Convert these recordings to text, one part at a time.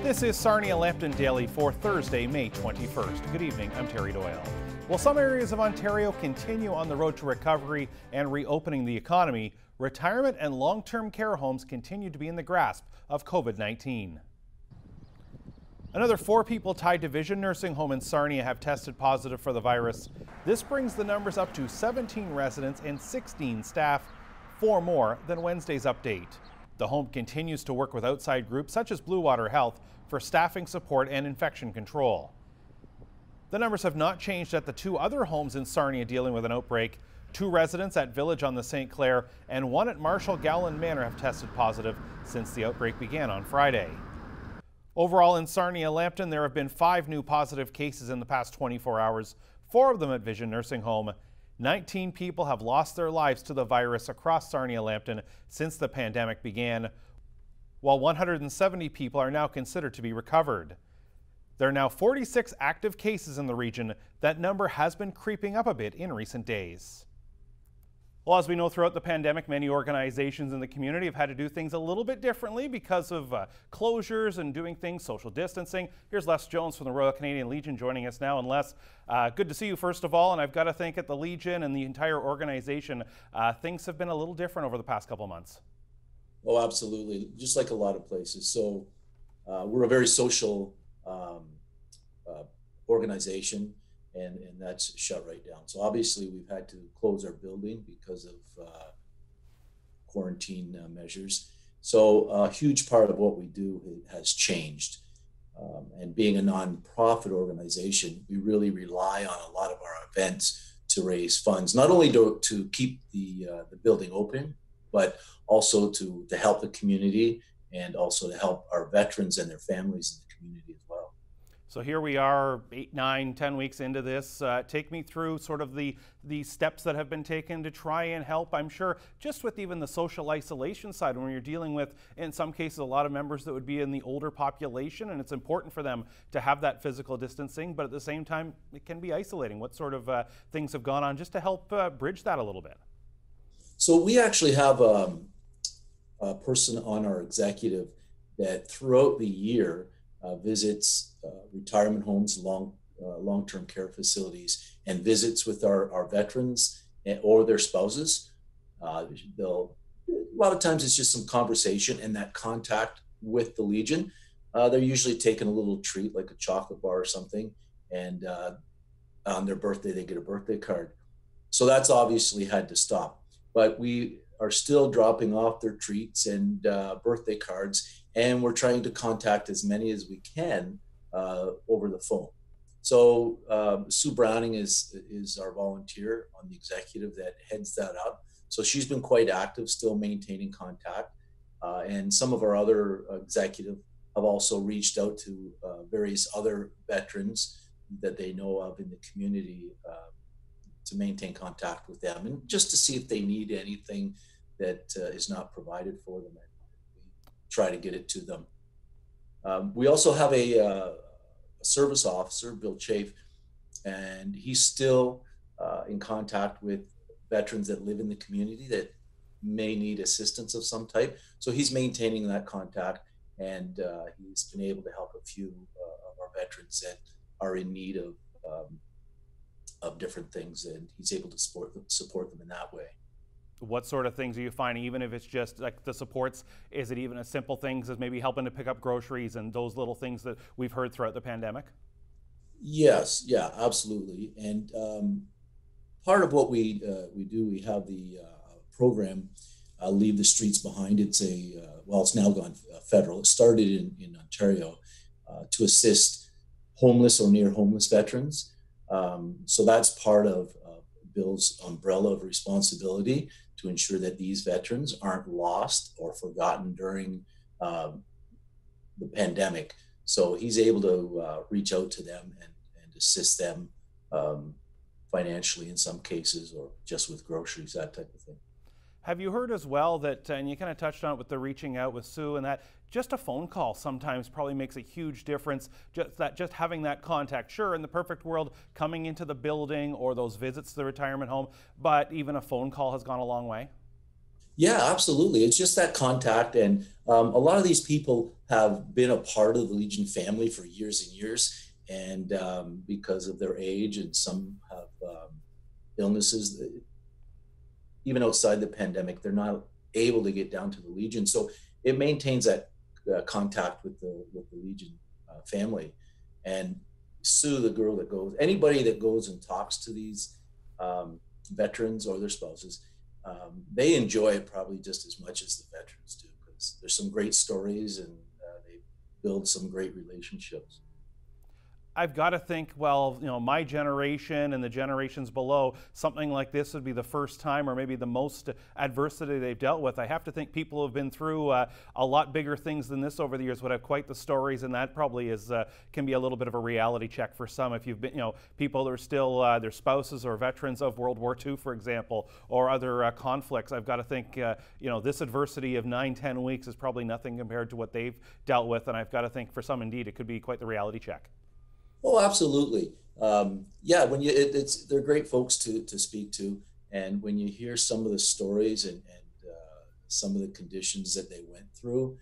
This is Sarnia Lambton Daily for Thursday, May 21st. Good evening, I'm Terry Doyle. While some areas of Ontario continue on the road to recovery and reopening the economy, retirement and long-term care homes continue to be in the grasp of COVID-19. Another 4 people tied to Vision Nursing Home in Sarnia have tested positive for the virus. This brings the numbers up to 17 residents and 16 staff, 4 more than Wednesday's update. The home continues to work with outside groups such as Blue Water Health for staffing support and infection control. The numbers have not changed at the 2 other homes in Sarnia dealing with an outbreak. 2 residents at Village on the St. Clair and 1 at Marshall Gowland Manor have tested positive since the outbreak began on Friday. Overall in Sarnia Lambton, there have been 5 new positive cases in the past 24 hours, 4 of them at Vision Nursing Home. 19 people have lost their lives to the virus across Sarnia Lambton since the pandemic began, while 170 people are now considered to be recovered. There are now 46 active cases in the region. That number has been creeping up a bit in recent days. Well, as we know, throughout the pandemic, many organizations in the community have had to do things a little bit differently because of closures and doing things, social distancing. Here's Les Jones from the Royal Canadian Legion joining us now. And Les, good to see you first of all, and I've got to think at the Legion and the entire organization, things have been a little different over the past couple months. Oh, absolutely. Just like a lot of places. So we're a very social organization. And that's shut right down. So obviously we've had to close our building because of quarantine measures. So a huge part of what we do has changed. And being a nonprofit organization, we really rely on a lot of our events to raise funds, not only to keep the building open, but also to help the community and also to help our veterans and their families in the community as well. So here we are 8, 9, 10 weeks into this. Take me through sort of the steps that have been taken to try and help. I'm sure just with even the social isolation side, when you're dealing with, in some cases, a lot of members that would be in the older population, and it's important for them to have that physical distancing, but at the same time, it can be isolating. What sort of things have gone on just to help bridge that a little bit? So we actually have a person on our executive that throughout the year visits retirement homes, long-term care facilities, and visits with our veterans or their spouses. A lot of times it's just some conversation and that contact with the Legion. They're usually taking a little treat like a chocolate bar or something, and on their birthday they get a birthday card. So that's obviously had to stop. But we are still dropping off their treats and birthday cards, and we're trying to contact as many as we can over the phone. So Sue Browning is our volunteer on the executive that heads that up. So she's been quite active, still maintaining contact. And some of our other executive have also reached out to various other veterans that they know of in the community to maintain contact with them and just to see if they need anything that is not provided for them, and we try to get it to them. We also have a service officer, Bill Chafe, and he's still in contact with veterans that live in the community that may need assistance of some type. So he's maintaining that contact, and he's been able to help a few of our veterans that are in need of different things, and he's able to support them in that way. What sort of things are you finding, even if it's just like the supports? Is it even as simple things as maybe helping to pick up groceries and those little things that we've heard throughout the pandemic? Yes, yeah, absolutely. And part of what we do, we have the program Leave the Streets Behind. It's it's now gone federal. It started in Ontario to assist homeless or near homeless veterans. So that's part of Bill's umbrella of responsibility to ensure that these veterans aren't lost or forgotten during the pandemic. So he's able to reach out to them and assist them financially in some cases, or just with groceries, that type of thing. Have you heard as well that, and you kind of touched on it with the reaching out with Sue, and that just a phone call sometimes probably makes a huge difference, just having that contact. Sure, in the perfect world, coming into the building or those visits to the retirement home, but even a phone call has gone a long way? Yeah, absolutely. It's just that contact. And a lot of these people have been a part of the Legion family for years and years. And because of their age, and some have illnesses, even outside the pandemic, they're not able to get down to the Legion. So it maintains that contact with the Legion family. And Sue, the girl that goes, anybody that goes and talks to these veterans or their spouses, they enjoy it probably just as much as the veterans do, because there's some great stories, and they build some great relationships. I've got to think, well, my generation and the generations below, something like this would be the first time or maybe the most adversity they've dealt with. I have to think people who have been through a lot bigger things than this over the years would have quite the stories, and that probably can be a little bit of a reality check for some. If you've been, people that are still their spouses or veterans of World War II, for example, or other conflicts, I've got to think, this adversity of 9-10 weeks is probably nothing compared to what they've dealt with, and I've got to think for some, indeed, it could be quite the reality check. Oh, absolutely. Yeah, when they're great folks to speak to, and when you hear some of the stories, and some of the conditions that they went through,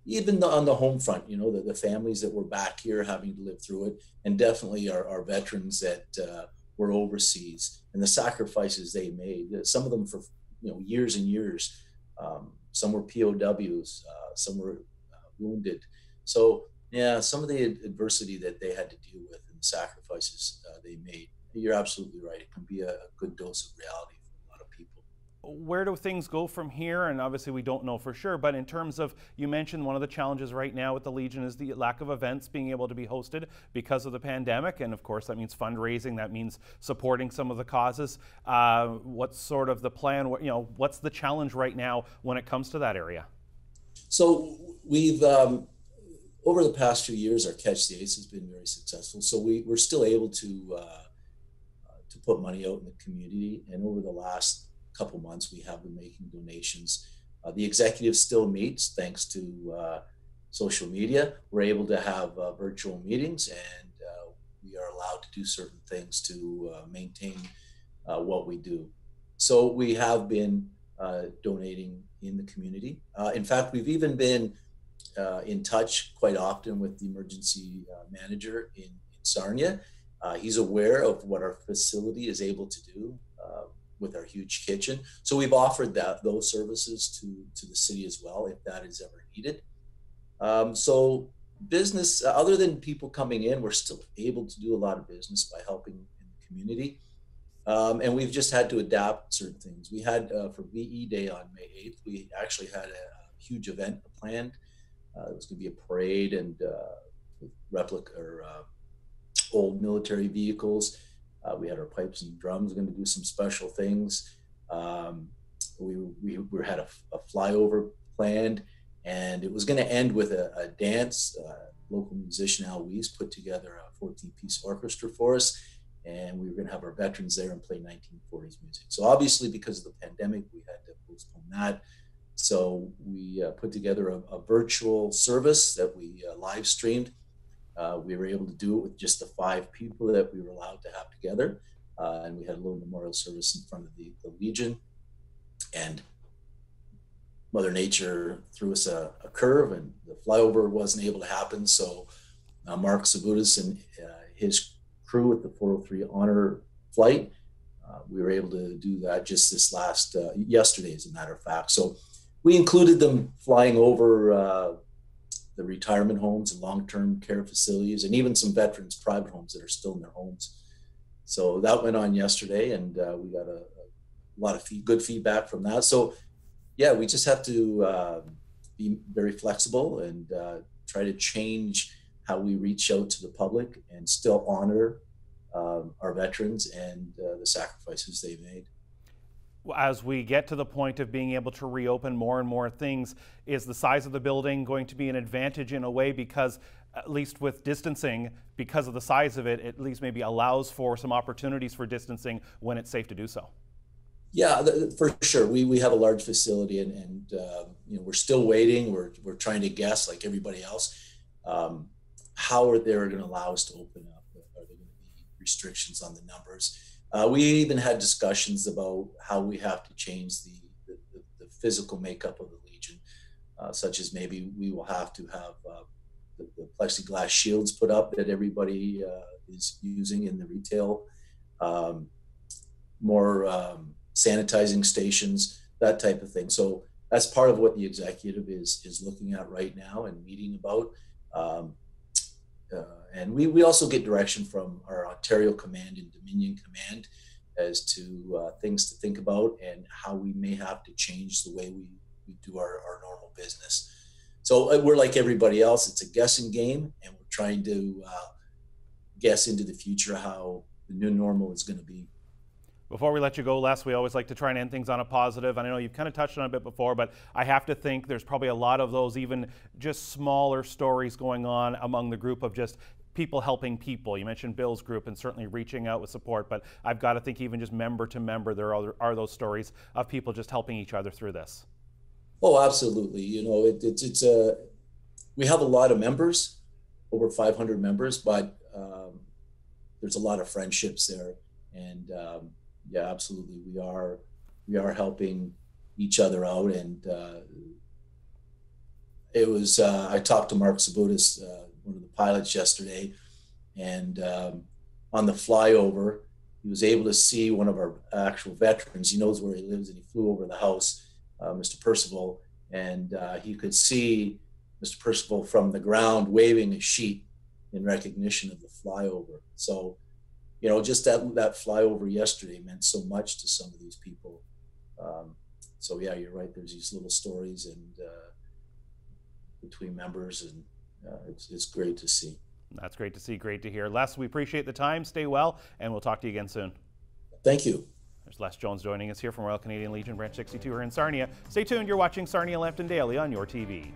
even on the home front, the families that were back here having to live through it, and definitely our veterans that were overseas, and the sacrifices they made. Some of them for years and years. Some were POWs, some were wounded. So yeah, some of the adversity that they had to deal with and the sacrifices they made. You're absolutely right. It can be a good dose of reality for a lot of people. Where do things go from here? And obviously we don't know for sure, but in terms of, you mentioned one of the challenges right now with the Legion is the lack of events being able to be hosted because of the pandemic. And of course that means fundraising, that means supporting some of the causes. What's sort of the plan? What's the challenge right now when it comes to that area? So we've, over the past few years, our Catch the Ace has been very successful. So we're still able to put money out in the community. And over the last couple months, we have been making donations. The executive still meets thanks to social media. We're able to have virtual meetings, and we are allowed to do certain things to maintain what we do. So we have been donating in the community. In fact, we've even been in touch quite often with the emergency manager in Sarnia. He's aware of what our facility is able to do with our huge kitchen. So we've offered those services to the city as well, if that is ever needed. So business, other than people coming in, we're still able to do a lot of business by helping in the community. And we've just had to adapt certain things. We had for VE Day on May 8th, we actually had a huge event planned. It was going to be a parade and replica or old military vehicles. We had our pipes and drums going to do some special things. We had a flyover planned, and it was going to end with a dance. Local musician Al Weiss put together a 14-piece orchestra for us, and we were going to have our veterans there and play 1940s music. So obviously, because of the pandemic, we had to postpone that. So we put together a virtual service that we live streamed. We were able to do it with just the 5 people that we were allowed to have together. And we had a little memorial service in front of the Legion. And Mother Nature threw us a curve, and the flyover wasn't able to happen. So Mark Sabutis and his crew with the 403 Honor Flight, we were able to do that just this last, yesterday, as a matter of fact. So we included them flying over the retirement homes and long-term care facilities, and even some veterans' private homes that are still in their homes. So that went on yesterday, and we got a lot of good feedback from that. So yeah, we just have to be very flexible and try to change how we reach out to the public and still honor our veterans and the sacrifices they made. As we get to the point of being able to reopen more and more things, is the size of the building going to be an advantage in a way, because at least with distancing, because of the size of it, at least maybe allows for some opportunities for distancing when it's safe to do so? Yeah, for sure. We have a large facility, and we're still waiting. We're trying to guess, like everybody else, how they're going to allow us to open up. Are there going to be restrictions on the numbers? We even had discussions about how we have to change the physical makeup of the Legion, such as maybe we will have to have the plexiglass shields put up that everybody is using in the retail, more sanitizing stations, that type of thing. So that's part of what the executive is looking at right now and meeting about. And we also get direction from our Ontario Command and Dominion Command as to things to think about and how we may have to change the way we do our normal business. So we're like everybody else. It's a guessing game, and we're trying to guess into the future how the new normal is going to be. Before we let you go, Les, we always like to try and end things on a positive. And I know you've kind of touched on it a bit before, but I have to think there's probably a lot of those even just smaller stories going on among the group of just people helping people. You mentioned Bill's group and certainly reaching out with support, but I've got to think even just member to member, there are those stories of people just helping each other through this. Oh, absolutely. You know, we have a lot of members, over 500 members, but there's a lot of friendships there. And yeah, absolutely. We are helping each other out. And it was, I talked to Mark Sabutis, one of the pilots yesterday, and on the flyover, he was able to see one of our actual veterans. He knows where he lives, and he flew over the house, Mr. Percival, and he could see Mr. Percival from the ground waving a sheet in recognition of the flyover. So, you know, just that flyover yesterday meant so much to some of these people. So yeah, you're right. There's these little stories and between members, and it's great to see. That's great to see. Great to hear. Les, we appreciate the time. Stay well, and we'll talk to you again soon. Thank you. There's Les Jones joining us here from Royal Canadian Legion Branch 62 here in Sarnia. Stay tuned. You're watching Sarnia Lambton Daily on your TV.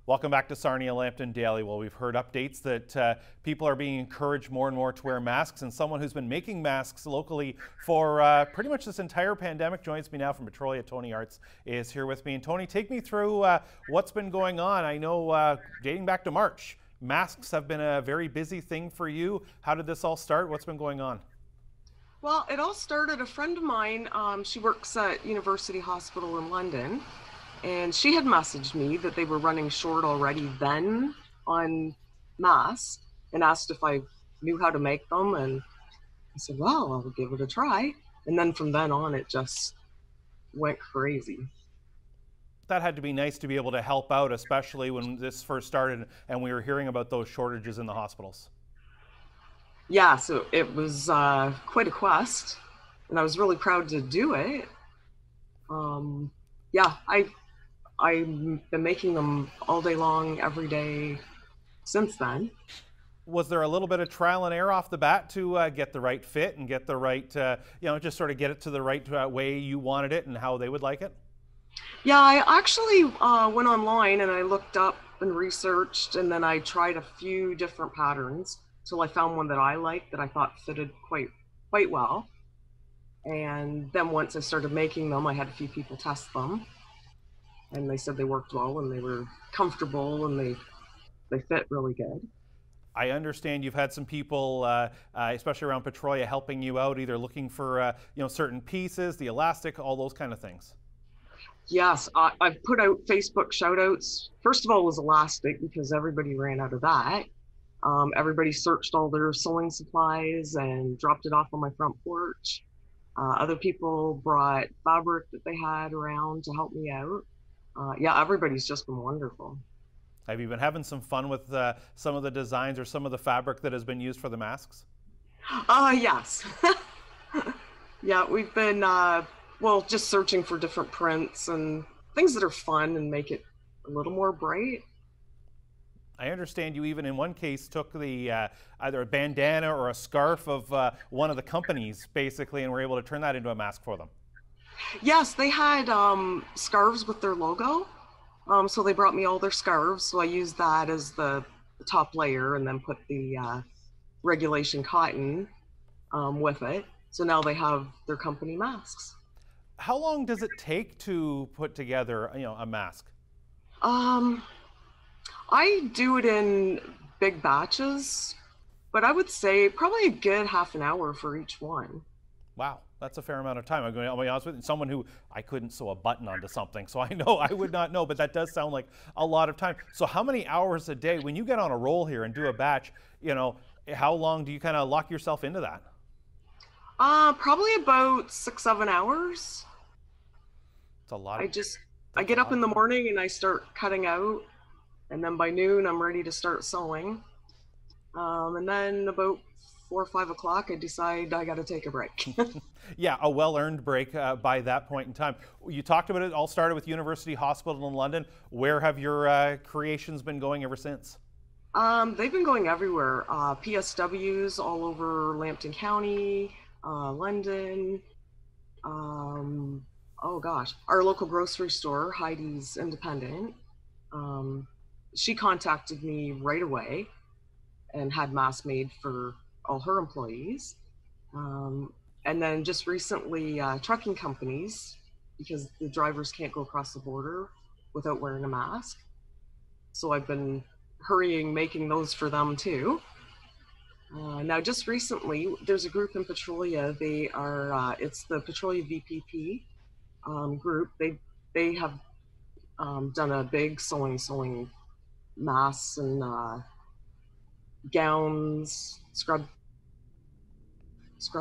Welcome back to Sarnia Lambton Daily. Well, we've heard updates that people are being encouraged more and more to wear masks, and someone who's been making masks locally for pretty much this entire pandemic joins me now from Petrolia. Toni Arts is here with me. And Toni, take me through what's been going on. I know dating back to March, masks have been a very busy thing for you. How did this all start? What's been going on? Well, it all started, a friend of mine, she works at University Hospital in London, and she had messaged me that they were running short already then on masks and asked if I knew how to make them. And I said, well, I'll give it a try. And then from then on, it just went crazy. That had to be nice to be able to help out, especially when this first started and we were hearing about those shortages in the hospitals. Yeah, so it was quite a quest, and I was really proud to do it. Yeah, I've been making them all day long, every day since then. Was there a little bit of trial and error off the bat to get the right fit and get the right, just sort of get it to the right way you wanted it and how they would like it? Yeah, I actually went online and I looked up and researched, and then I tried a few different patterns till I found one that I liked, that I thought fitted quite well. And then once I started making them, I had a few people test them, and they said they worked well and they were comfortable and they fit really good. I understand you've had some people, especially around Petrolia, helping you out, either looking for certain pieces, the elastic, all those kind of things. Yes, I've put out Facebook shout outs. First of all, it was elastic because everybody ran out of that. Everybody searched all their sewing supplies and dropped it off on my front porch. Other people brought fabric that they had around to help me out. Yeah, everybody's just been wonderful. Have you been having some fun with some of the designs or some of the fabric that has been used for the masks? Yes. Yeah, we've been, just searching for different prints and things that are fun and make it a little more bright. I understand you even in one case took the either a bandana or a scarf of one of the companies, basically, and were able to turn that into a mask for them. Yes, they had scarves with their logo. So they brought me all their scarves. So I used that as the top layer and then put the regulation cotton with it. So now they have their company masks. How long does it take to put together, a mask? I do it in big batches. but I would say probably a good half an hour for each one. Wow, that's a fair amount of time. I'll be honest with you, someone who I couldn't sew a button onto something, so I know I would not know, but that does sound like a lot of time. So how many hours a day, when you get on a roll here and do a batch, how long do you kind of lock yourself into that? Probably about 6, 7 hours. It's a lot. I get up in the morning and I start cutting out, and then by noon I'm ready to start sewing. And then about 4 or 5 o'clock, I decide I got to take a break. Yeah, a well-earned break by that point in time. You talked about it all started with University Hospital in London. Where have your creations been going ever since? They've been going everywhere. PSWs all over Lambton County, London. Oh gosh, our local grocery store, Heidi's Independent. She contacted me right away and had masks made for all her employees. And then just recently, trucking companies, because the drivers can't go across the border without wearing a mask. So I've been hurrying making those for them too. Now, just recently, there's a group in Petrolia. They are, it's the Petrolia VPP group. They have done a big sewing masks and gowns, scrub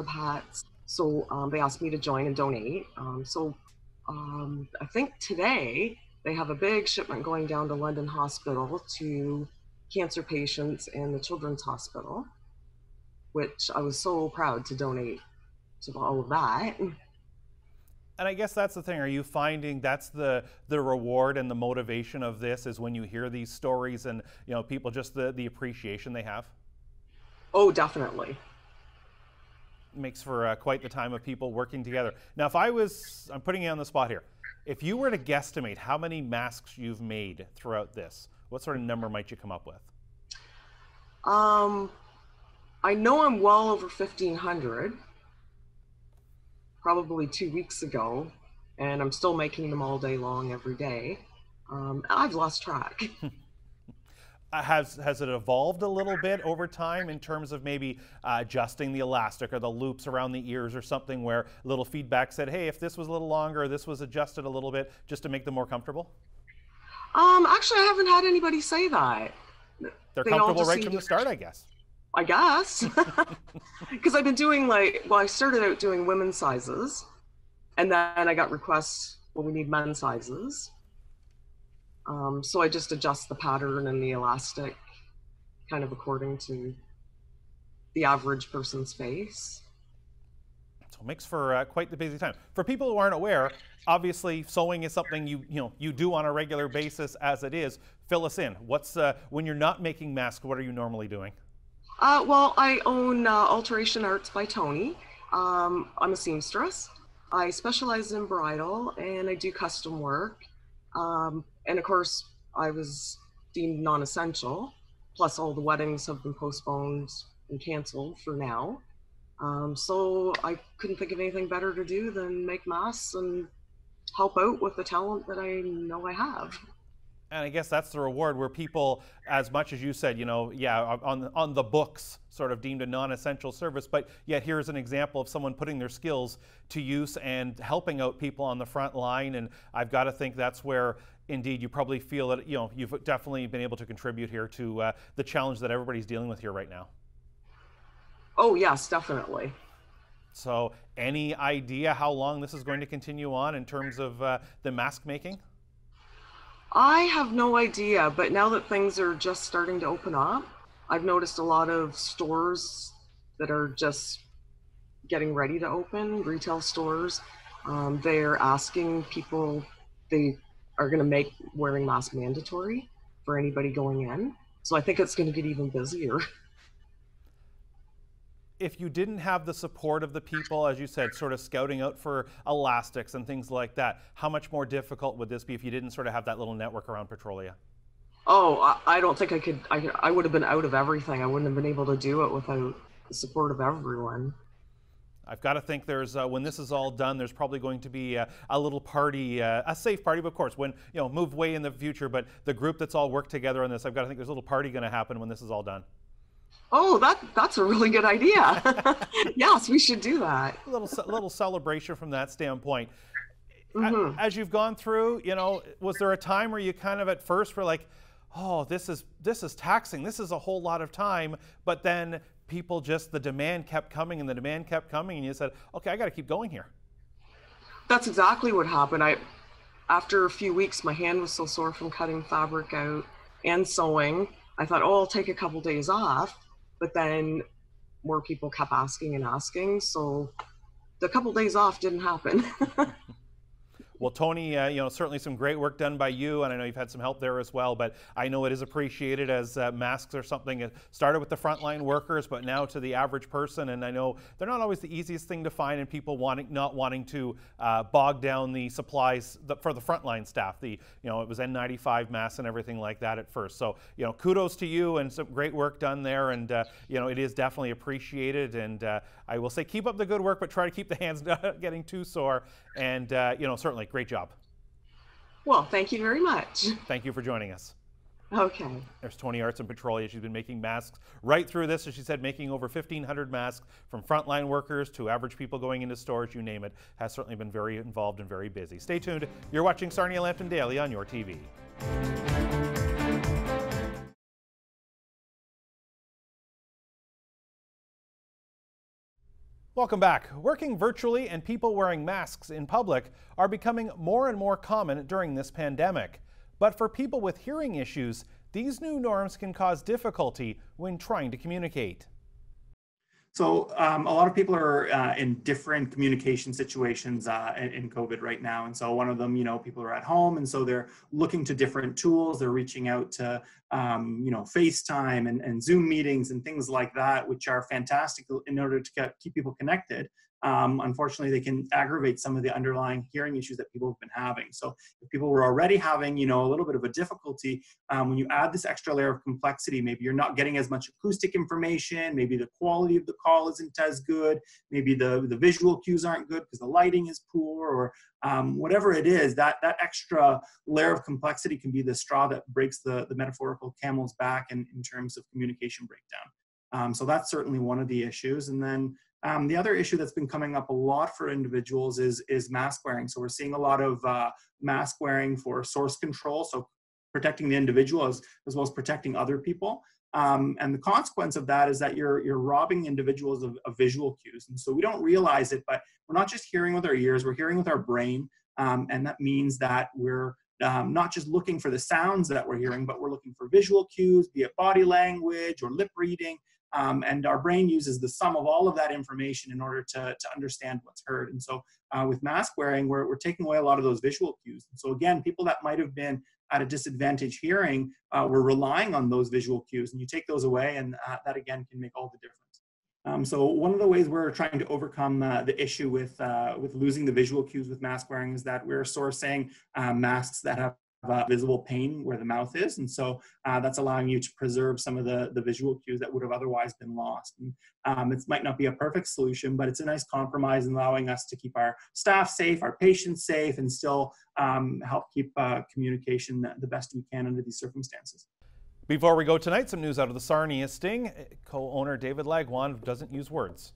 hats. So they asked me to join and donate. I think today they have a big shipment going down to London Hospital to cancer patients and the Children's Hospital, which I was so proud to donate to all of that. And I guess that's the thing. Are you finding that's the reward and the motivation of this is when you hear these stories and people just the appreciation they have? Oh, definitely. Makes for quite the time of people working together. Now, I'm putting you on the spot here. If you were to guesstimate how many masks you've made throughout this, what sort of number might you come up with? I know I'm well over 1,500. Probably 2 weeks ago, and I'm still making them all day long every day. I've lost track. Has it evolved a little bit over time in terms of maybe adjusting the elastic or the loops around the ears or something where little feedback said, hey, if this was a little longer or this was adjusted a little bit just to make them more comfortable? Actually, I haven't had anybody say that. They're comfortable right from the start, I guess. I guess. Because I've been doing I started out doing women's sizes, and then I got requests, well, we need men's sizes. So I just adjust the pattern and the elastic kind of according to the average person's face. So it makes for quite the busy time. For people who aren't aware, obviously sewing is something you do on a regular basis as it is. Fill us in. What's when you're not making masks, what are you normally doing? Well, I own Toni Arts by Toni. I'm a seamstress. I specialize in bridal and I do custom work. And of course, I was deemed non-essential. Plus, all the weddings have been postponed and canceled for now. So I couldn't think of anything better to do than make masks and help out with the talent that I know I have. And I guess that's the reward where people, as much as you said, on the books, sort of deemed a non-essential service, but yet here's an example of someone putting their skills to use and helping out people on the front line. And I've got to think that's where, indeed, you probably feel that, you've definitely been able to contribute here to the challenge that everybody's dealing with here right now. Oh, yes, definitely. So any idea how long this is going to continue on in terms of the mask making? I have no idea, but now that things are just starting to open up, I've noticed a lot of stores that are just getting ready to open, retail stores. They're asking people, they are going to make wearing masks mandatory for anybody going in. So I think it's going to get even busier. If you didn't have the support of the people, as you said, sort of scouting out for elastics and things like that, how much more difficult would this be if you didn't sort of have that little network around Petrolia? Oh, I don't think I would have been out of everything. I wouldn't have been able to do it without the support of everyone. I've got to think there's, when this is all done, there's probably going to be a little party, a safe party, but of course, when, move way in the future, but the group that's all worked together on this, I've got to think there's a little party going to happen when this is all done. Oh, that's a really good idea. Yes, we should do that. Little celebration from that standpoint. Hmm. As you've gone through, was there a time where you kind of at first were like, oh, this is taxing, this is a whole lot of time, but then the demand kept coming and the demand kept coming and you said, okay, I got to keep going here? That's exactly what happened. After a few weeks, my hand was so sore from cutting fabric out and sewing. I thought, oh, I'll take a couple days off, but then more people kept asking and asking, so the couple days off didn't happen. Well, Toni, certainly some great work done by you, and I know you've had some help there as well, but I know it is appreciated as masks are something that started with the frontline workers, but now to the average person, and I know they're not always the easiest thing to find, and people not wanting to bog down the supplies for the frontline staff. It was N95 masks and everything like that at first. So, kudos to you and some great work done there, and it is definitely appreciated, and I will say keep up the good work, but try to keep the hands not getting too sore, and certainly great job. Well, thank you very much. Thank you for joining us. Okay. There's Toni Arts in Petrolia. She's been making masks right through this. As she said, making over 1,500 masks from frontline workers to average people going into stores, you name it. Has certainly been very involved and very busy. Stay tuned. You're watching Sarnia Lambton Daily on your TV. Welcome back. Working virtually and people wearing masks in public are becoming more and more common during this pandemic. But for people with hearing issues, these new norms can cause difficulty when trying to communicate. So a lot of people are in different communication situations in COVID right now. And so one of them, people are at home, and so they're looking to different tools. They're reaching out to, FaceTime and Zoom meetings and things like that, which are fantastic in order to keep people connected. Unfortunately, they can aggravate some of the underlying hearing issues that people have been having. So if people were already having, a little bit of a difficulty, when you add this extra layer of complexity, maybe you're not getting as much acoustic information, maybe the quality of the call isn't as good, maybe the visual cues aren't good because the lighting is poor, or whatever it is, that extra layer of complexity can be the straw that breaks the metaphorical camel's back in terms of communication breakdown. So that's certainly one of the issues. And then the other issue that's been coming up a lot for individuals is mask wearing. So we're seeing a lot of mask wearing for source control, so protecting the individual as well as protecting other people. And the consequence of that is that you're robbing individuals of visual cues. And so we don't realize it, but we're not just hearing with our ears, we're hearing with our brain. And that means that we're not just looking for the sounds that we're hearing, but we're looking for visual cues, be it body language or lip reading. And our brain uses the sum of all of that information in order to understand what's heard. And so with mask wearing, we're taking away a lot of those visual cues. And so again, people that might have been at a disadvantage hearing, we're relying on those visual cues, and you take those away, and that again can make all the difference. So one of the ways we're trying to overcome the issue with losing the visual cues with mask wearing is that we're sourcing masks that have visible pane where the mouth is, and so that's allowing you to preserve some of the visual cues that would have otherwise been lost. And it might not be a perfect solution, but it's a nice compromise in allowing us to keep our staff safe, our patients safe, and still help keep communication the best we can under these circumstances. Before we go tonight, some news out of the Sarnia Sting. Co-owner David Lagwan doesn't use words.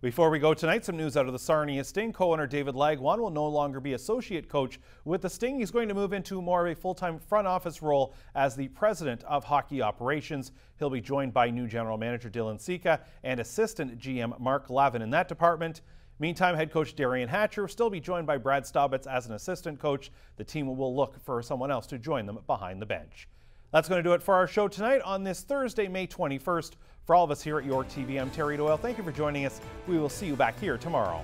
Before we go tonight, some news out of the Sarnia Sting. Co-owner David Lagwan will no longer be associate coach with the Sting. He's going to move into more of a full-time front office role as the president of hockey operations. He'll be joined by new general manager Dylan Sika and assistant GM Mark Lavin in that department. Meantime, head coach Darian Hatcher will still be joined by Brad Staubitz as an assistant coach. The team will look for someone else to join them behind the bench. That's going to do it for our show tonight on this Thursday, May 21st. For all of us here at Your TV, I'm Terry Doyle. Thank you for joining us. We will see you back here tomorrow.